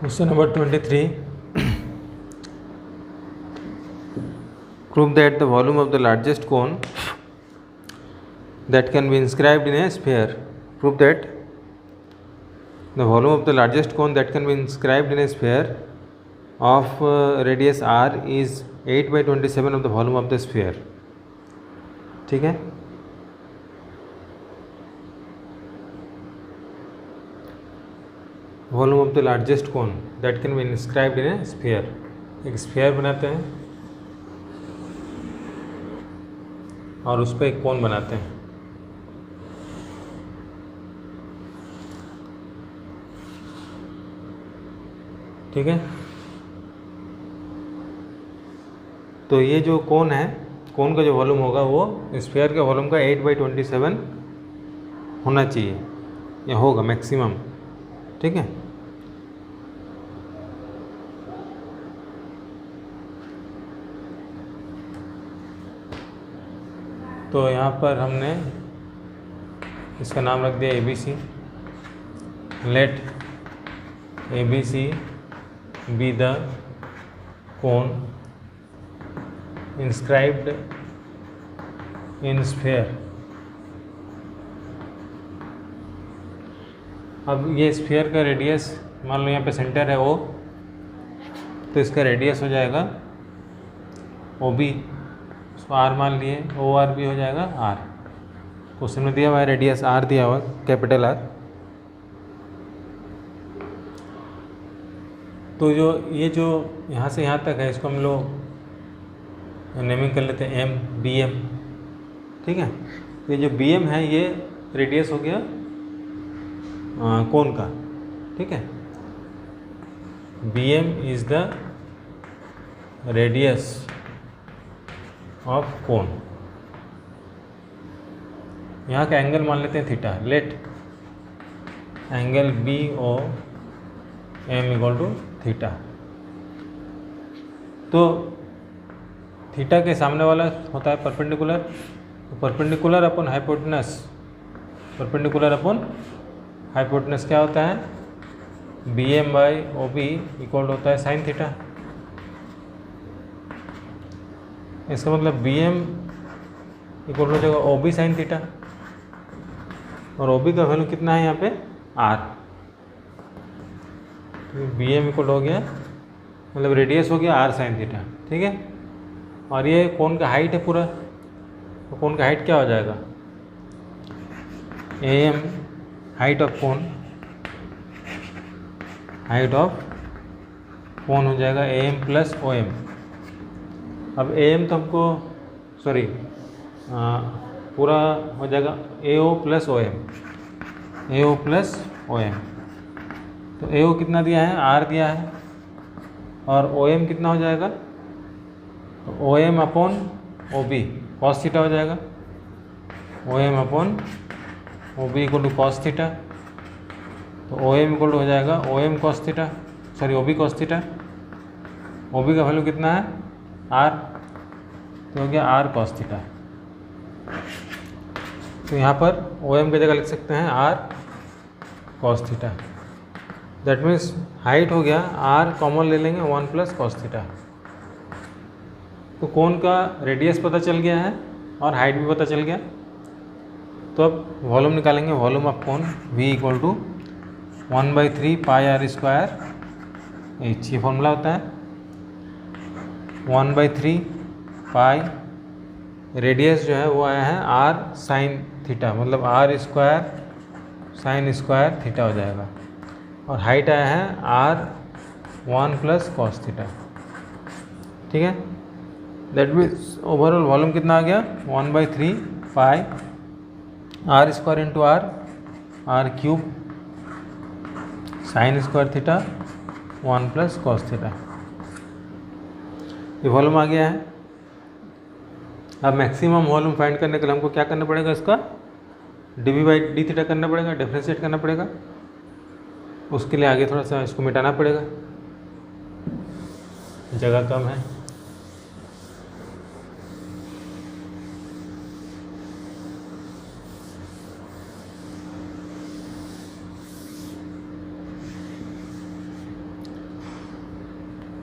Question number 23. Prove that the volume of the largest cone that can be inscribed in a sphere. Prove that the volume of the largest cone that can be inscribed in a sphere of radius r is 8/27 of the volume of the sphere. ठीक है. Volume of the largest cone that can be inscribed in A sphere. एक sphere बनाते हैं और उस पर एक कोन बनाते हैं. ठीक है. तो ये जो कोन है, कोन का जो वॉल्यूम होगा वो स्फीयर के वॉल्यूम का 8/27 होना चाहिए या होगा मैक्सिमम. ठीक है. तो यहाँ पर हमने इसका नाम रख दिया ABC. Let ABC be the cone inscribed in sphere. अब ये स्फीयर का रेडियस मान लो यहाँ पे सेंटर है O, तो इसका रेडियस हो जाएगा OB. उसको R मान लिए, OR भी हो जाएगा R. क्वेश्चन में दिया हुआ है रेडियस R दिया हुआ कैपिटल R. तो ये जो यहाँ से यहाँ तक है इसको हम लोग नेमिंग कर लेते हैं BM. ठीक है. ये जो BM है ये रेडियस हो गया कोन का. ठीक है. BM is the radius of cone. यहाँ का एंगल मान लेते हैं theta. Let angle BOM equal to theta. तो थीटा के सामने वाला होता है परपेंडिकुलर. तो perpendicular upon hypotenuse, perpendicular upon hypotenuse क्या होता है? BM/OB इक्वल होता है साइन थीटा. इसका मतलब BM इक्वल हो जाएगा OB साइन थीटा. और OB का वैल्यू कितना है यहाँ पे? R. तो BM इक्वल हो गया, मतलब रेडियस हो गया R साइन थीटा. ठीक है. और ये कोन का हाइट है पूरा. तो कोन का हाइट क्या हो जाएगा? AM height of cone, height of cone हो जाएगा AM प्लस OM. अब AM तो हमको पूरा हो जाएगा AO plus OM. AO plus OM. तो AO कितना दिया है? R दिया है. और OM कितना हो जाएगा? तो OM upon OB cos theta हो जाएगा. OM upon OB equal to cos theta. तो OM इक्वल हो जाएगा OM cos theta, OB cos theta. OB का वैल्यू कितना है? R. तो हो गया R कॉस थीटा. तो यहाँ पर OM की जगह लिख सकते हैं R cos theta. That means height हो गया R कॉमन ले लेंगे 1 प्लस कॉस थीटा. तो कोन का रेडियस पता चल गया है और हाइट भी पता चल गया. तो अब वॉल्यूम निकालेंगे. Volume of cone V equal to 1/3 pi R square H. ये फॉर्मूला होता है. 1/3 पाई रेडियस जो है वो आया है R साइन थीटा, मतलब R square sine square theta हो जाएगा. और हाइट आया है R 1 प्लस कॉस थीटा. ठीक है. दैट मीन्स ओवरऑल वॉल्यूम कितना आ गया? 1/3 pi R square into R cube sign square theta 1 plus cos theta. ये वॉल्यूम आ गया है. अब मैक्सिमम वॉल्यूम फाइंड करने के लिए हमको क्या करना पड़ेगा? इसका dV/d थीटा करना पड़ेगा, डिफ्रेंशिएट करना पड़ेगा. उसके लिए आगे थोड़ा सा इसको मिटाना पड़ेगा, जगह कम है.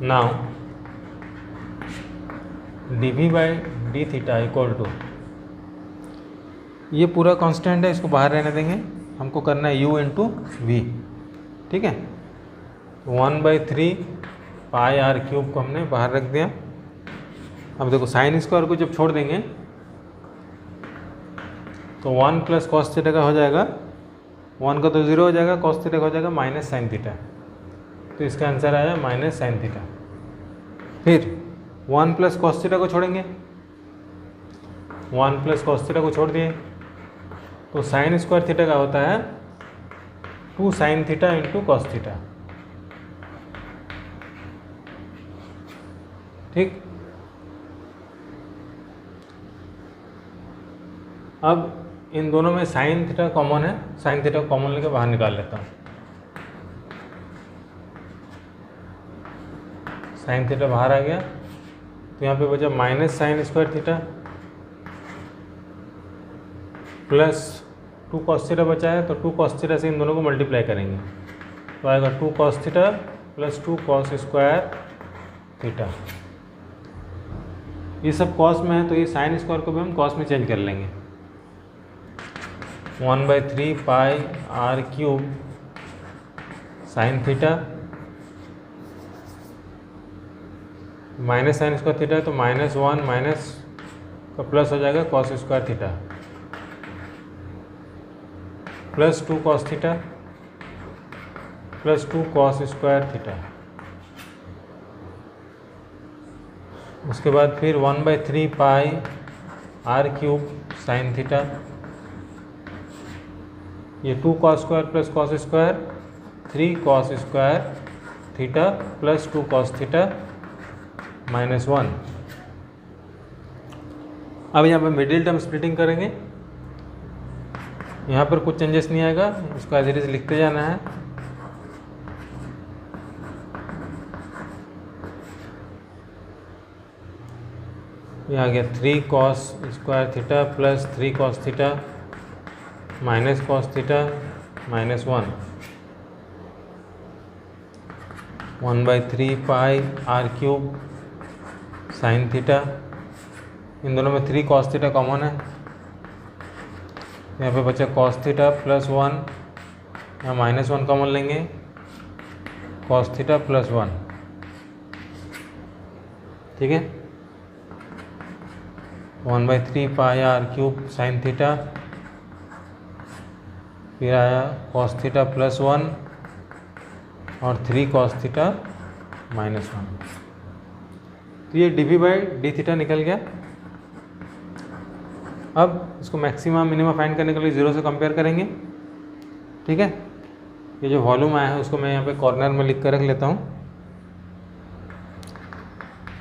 नाउ dv/d θ इक्वल टू, ये पूरा कांस्टेंट है, इसको बाहर रहने देंगे, हमको करना है u इंटू वी, ठीक है। 1/3 पाई आर क्यूब को हमने बाहर रख दिया। अब देखो साइन स्क्वायर को जब छोड़ देंगे तो 1 प्लस कॉस थीटा का हो जाएगा, 1 का तो 0 हो जाएगा, कॉस थीटा का हो जाएगा माइनस साइन थीटा, तो इसका आंसर आया माइनस साइन थीटा। फिर 1 प्लस कॉस थीटा को छोड़ेंगे, 1 प्लस कॉस थीटा को छोड़ दिए तो साइन स्क्वायर थीटा का होता है 2 sine theta into cos theta, ठीक। अब इन दोनों में साइन थीटा कॉमन है, साइन थीटा कॉमन लेके बाहर निकाल लेता हूँ। साइन थीटा बाहर आ गया तो यहाँ पे बचा minus sine square theta plus 2 cos theta बचा है, तो 2 कॉस थीटा से इन दोनों को मल्टीप्लाई करेंगे तो आएगा 2 cos theta plus 2 cos square theta. ये सब कॉस में है तो ये साइन स्क्वायर को भी हम कॉस में चेंज कर लेंगे। 1/3 pi r cube sine theta minus sine square theta, तो -1 माइनस का प्लस हो जाएगा cos square theta plus 2 cos theta plus 2 cos square theta. उसके बाद फिर 1/3 pi r cube sine theta, ये 2 cos square plus cos square 3 cos square theta plus 2 cos theta -1। अब यहाँ पर मिडिल टर्म स्प्लिटिंग करेंगे, यहाँ पर कुछ चेंजेस नहीं आएगा, इसको एज इट इज लिखते जाना है। ये आ गया 3 cos square theta plus 3 cos theta minus cos theta -1। 1/3 pi r cube sine theta, इन दोनों में 3 कॉस थीटा कॉमन है, यहाँ पे बचा कॉस थीटा प्लस 1, यहाँ -1 कॉमन लेंगे, कॉस थीटा प्लस 1, ठीक है। 1/3 pi r cube sine theta, फिर आया कॉस थीटा प्लस 1 और 3 कॉस थीटा -1। तो ये dv/d θ निकल गया। अब इसको मैक्सिमम मिनिमम फाइंड करने के लिए 0 से कंपेयर करेंगे, ठीक है। ये जो वॉल्यूम आया है उसको मैं यहाँ पे कॉर्नर में लिख कर रख लेता हूँ।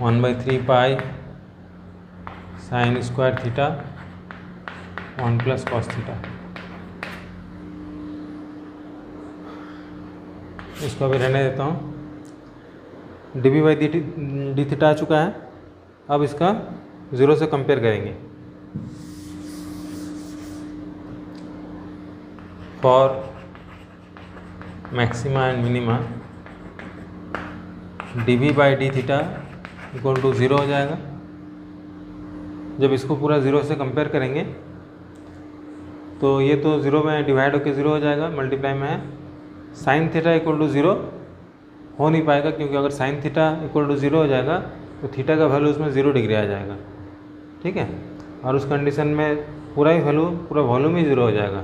1/3 pi sine square theta 1 plus cos theta, इसको अभी रहने देता हूँ। dv/d θ आ चुका है, अब इसका 0 से कंपेयर करेंगे। For maxima and minima dv/d θ equal to 0 हो जाएगा। जब इसको पूरा 0 से कंपेयर करेंगे तो ये तो 0 में डिवाइड होकर 0 हो जाएगा, मल्टीप्लाई में है। साइन थीटा इक्वल टू 0 हो नहीं पाएगा, क्योंकि अगर साइन थीटा इक्वल टू 0 हो जाएगा तो थीटा का वैल्यू उसमें 0 डिग्री आ जाएगा, ठीक है। और उस कंडीशन में पूरा ही वैल्यू, पूरा वॉल्यूम ही 0 हो जाएगा,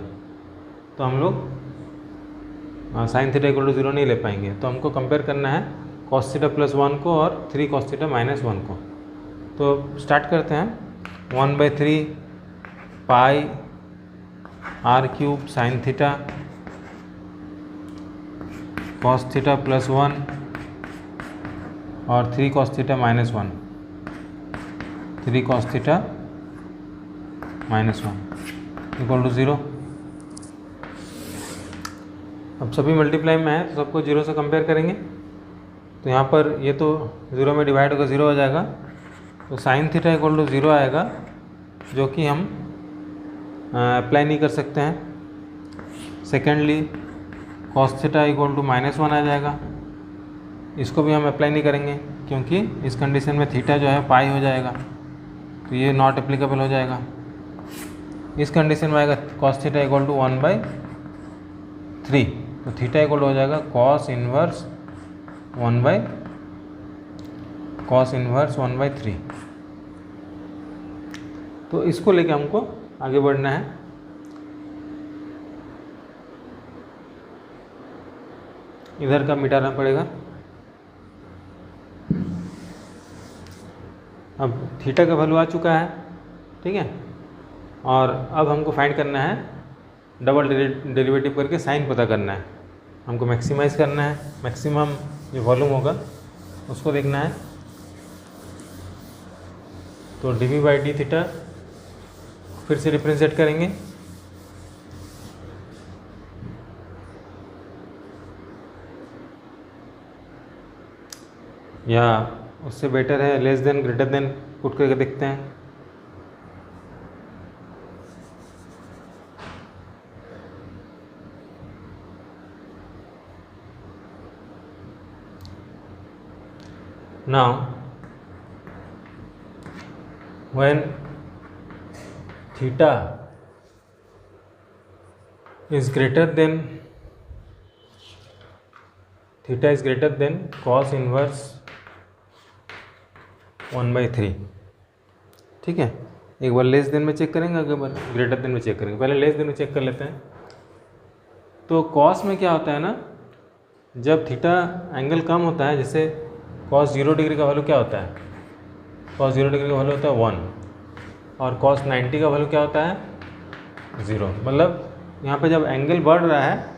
तो हम लोग साइन थीटा इक्वल टू 0 नहीं ले पाएंगे। तो हमको कंपेयर करना है कॉस थीटा प्लस 1 को और 3 कॉस थीटा -1 को। तो स्टार्ट करते हैं। 1/3 pi r cube sine theta cos theta plus 1 और 3 cos theta -1, 3 cos theta -1 equal to 0। अब सभी मल्टीप्लाई में है तो सबको 0 से कंपेयर करेंगे। तो यहाँ पर ये तो 0 में डिवाइड होकर 0 हो जाएगा, तो साइन थीटा इक्वल टू 0 आएगा, जो कि हम अप्लाई नहीं कर सकते हैं। Secondly cos theta equal to -1 आ जाएगा, इसको भी हम अप्लाई नहीं करेंगे क्योंकि इस कंडीशन में थीटा जो है पाई हो जाएगा, तो ये नॉट एप्लीकेबल हो जाएगा। इस कंडीशन में आएगा कॉस थीटा इक्वल टू 1/3, तो थीटा इक्वल हो जाएगा कॉस इन्वर्स 1/3। तो इसको लेके हमको आगे बढ़ना है। इधर का मिटाना पड़ेगा। अब थीटा का वैल्यू आ चुका है, ठीक है, और अब हमको फाइंड करना है, डबल डेरिवेटिव करके साइन पता करना है, हमको मैक्सिमाइज़ करना है, मैक्सिमम जो वॉल्यूम होगा उसको देखना है। तो dv/d थीटा फिर से रिप्रेजेंट करेंगे, या उससे बेटर है less than greater than put करके देखते हैं। Now when theta is greater than cos inverse 1/3, ठीक है। एक बार लेस देन में चेक करेंगे, अगले बार ग्रेटर देन में चेक करेंगे। पहले लेस देन में चेक कर लेते हैं। तो कॉस में क्या होता है ना, जब थीटा एंगल कम होता है, जैसे कॉस 0 डिग्री का वैल्यू क्या होता है, कॉस 0 डिग्री का वैल्यू होता है 1, और कॉस 90 का वैल्यू क्या होता है 0। मतलब यहाँ पे जब एंगल बढ़ रहा है,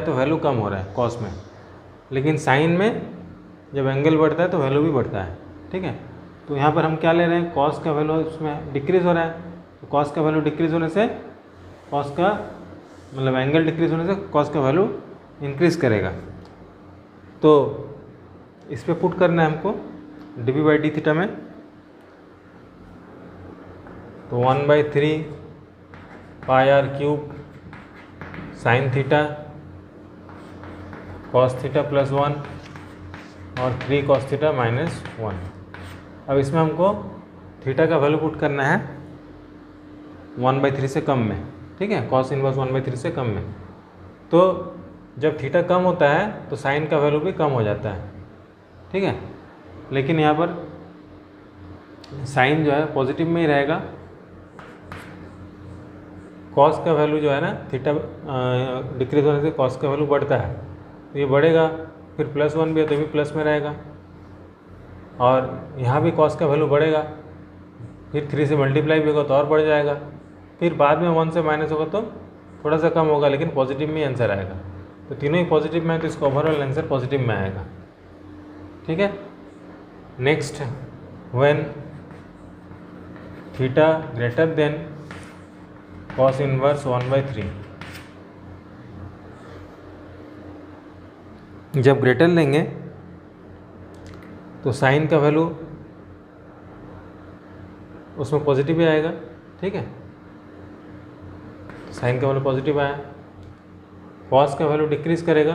तो वैल्यू कम हो रहा है कॉस में, लेकिन साइन में जब एंगल बढ़ता है तो वैल्यू भी बढ़ता है, ठीक है। तो यहाँ पर हम क्या ले रहे हैं, कॉस का वैल्यू उसमें डिक्रीज़ हो रहा है, तो कॉस का वैल्यू डिक्रीज़ होने से कॉस का मतलब एंगल डिक्रीज़ होने से कॉस का वैल्यू इंक्रीज़ करेगा। तो इस पर पुट करना है हमको dv/d थीटा में, तो 1/3 πr³ sign theta cos theta +1 और 3 cos थीटा -1। अब इसमें हमको थीटा का वैल्यू पुट करना है 1/3 से कम में, ठीक है, कॉस इनवर्स 1/3 से कम में। तो जब थीटा कम होता है तो साइन का वैल्यू भी कम हो जाता है, ठीक है, लेकिन यहाँ पर साइन जो है पॉजिटिव में ही रहेगा। कॉस का वैल्यू जो है ना, थीटा डिक्रीज होने से कॉस का वैल्यू बढ़ता है, तो ये बढ़ेगा, फिर +1 भी है तो भी प्लस में रहेगा, और यहाँ भी कॉस का वैल्यू बढ़ेगा, फिर 3 से मल्टीप्लाई भी होगा तो और बढ़ जाएगा, फिर बाद में 1 से माइनस होगा तो थोड़ा सा कम होगा, लेकिन पॉजिटिव में ही आंसर आएगा। तो तीनों ही पॉजिटिव में है तो इसका ओवरऑल आंसर पॉजिटिव में आएगा, ठीक है। Next, when theta greater than cos inverse 1/3, जब ग्रेटर लेंगे तो साइन का वैल्यू उसमें पॉजिटिव ही आएगा, ठीक है, साइन का वैल्यू पॉजिटिव आया, कॉस का वैल्यू डिक्रीज करेगा,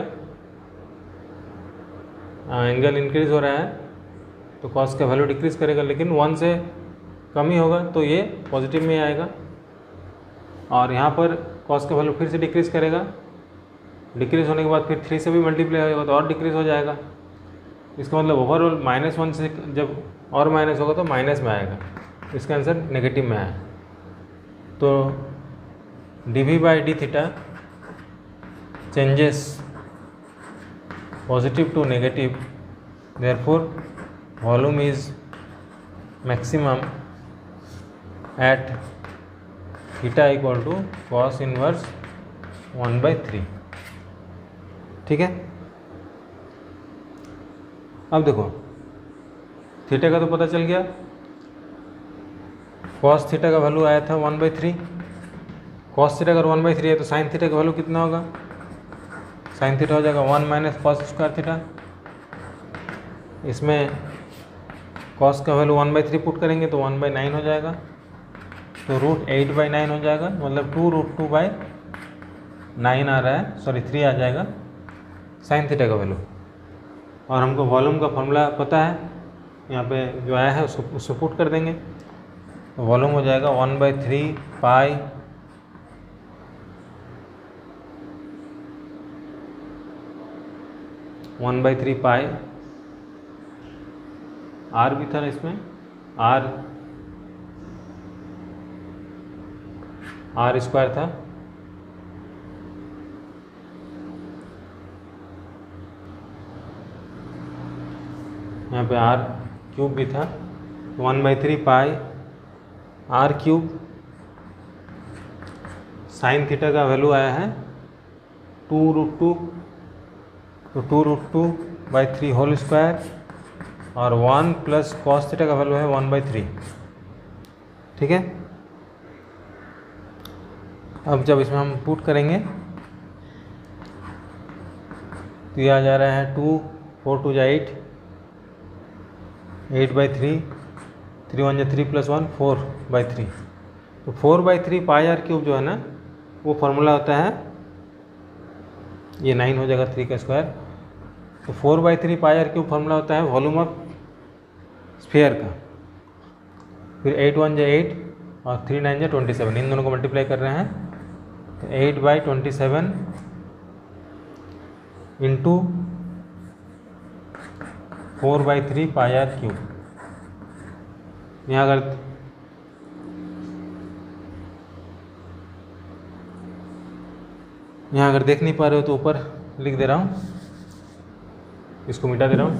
एंगल इंक्रीज हो रहा है तो कॉस का वैल्यू डिक्रीज करेगा, लेकिन 1 से कम ही होगा तो ये पॉजिटिव में आएगा, और यहाँ पर कॉस का वैल्यू फिर से डिक्रीज़ करेगा, डिक्रीज़ होने के बाद फिर 3 से भी मल्टीप्लाई होगा तो और डिक्रीज़ हो जाएगा। इसका मतलब ओवरऑल -1 से जब और माइनस होगा तो माइनस में आएगा, इसका आंसर नेगेटिव में आया। तो dv/d theta changes positive to negative, therefore volume is maximum at theta equal to cos inverse 1/3, ठीक है। अब देखो थीटा का तो पता चल गया, कॉस थीटा का वैल्यू आया था 1/3, कॉस थीटा अगर 1/3 है तो साइन थीटा का वैल्यू कितना होगा, साइन थीटा हो जाएगा 1 - cos स्क्वायर थीटा। इसमें कॉस का वैल्यू 1/3 पुट करेंगे तो 1/9 हो जाएगा, तो √8/9 हो जाएगा, मतलब 2√2/9 आ रहा है, सॉरी 3 आ जाएगा। साइन थीटा का वैल्यू। और हमको वॉल्यूम का फॉर्मूला पता है, यहाँ पे जो आया है उसको पुट कर देंगे। तो वॉल्यूम हो जाएगा 1/3 पाई आर भी था ना इसमें, आर स्क्वायर था, यहाँ पे आर क्यूब भी था। 1/3 pi r cube, sine theta का वैल्यू आया है 2√2, तो 2√2/3 होल स्क्वायर, और 1 प्लस कॉस थीटा का वैल्यू है 1/3। ठीक है, अब जब इसमें हम पुट करेंगे तो ये आ जा रहा है 2, 4 2 8, 8/3, 3 1 3 + 1 4/3। तो 4/3 पाई आर क्यूब जो है ना, वो फार्मूला होता है, ये 9 हो जाएगा 3 का स्क्वायर। तो 4/3 पाई आर क्यूब फार्मूला होता है वॉल्यूम ऑफ स्फीयर का। फिर 8 1 8 और 3 9 27, इन दोनों को मल्टीप्लाई कर रहे हैं, तो 8/27 इंटू 4/3 पाई आर क्यूब। यहाँ अगर देख नहीं पा रहे हो तो ऊपर लिख दे रहा हूँ, इसको मिटा दे रहा हूँ।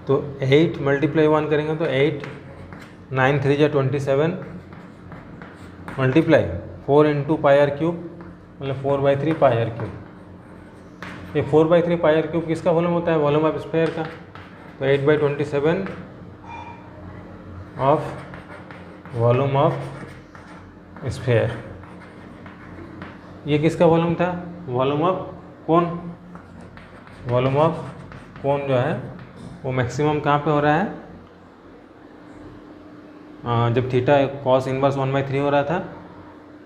तो 8 × 1 करेंगे तो 8 9 3 = 27 मल्टीप्लाई 4 × पाई आर क्यूब, मतलब 4/3 पाई आर क्यूब। ये 4/3 पाई आर क्यूब किसका वॉल्यूम होता है? वॉल्यूम ऑफ स्फीयर का। तो 8/27 ऑफ वॉल्यूम ऑफ स्फीयर, ये किसका वॉल्यूम था? Volume of cone. Volume of कोन जो है वो मैक्सिमम कहाँ पे हो रहा है? जब थीटा cos इनवर्स 1/3 हो रहा था,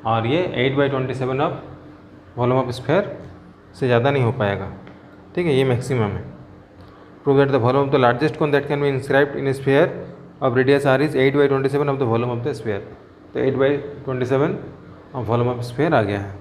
और ये 8/27 ऑफ वॉल्यूम ऑफ स्फीयर से ज़्यादा नहीं हो पाएगा। ठीक है, ये मैक्सिमम है। Prove that the volume of the largest cone that can be inscribed in sphere of radius r is 8/27 of the volume of the sphere. तो 8/27 ऑफ वॉल्यूम ऑफ स्फीयर आ गया है।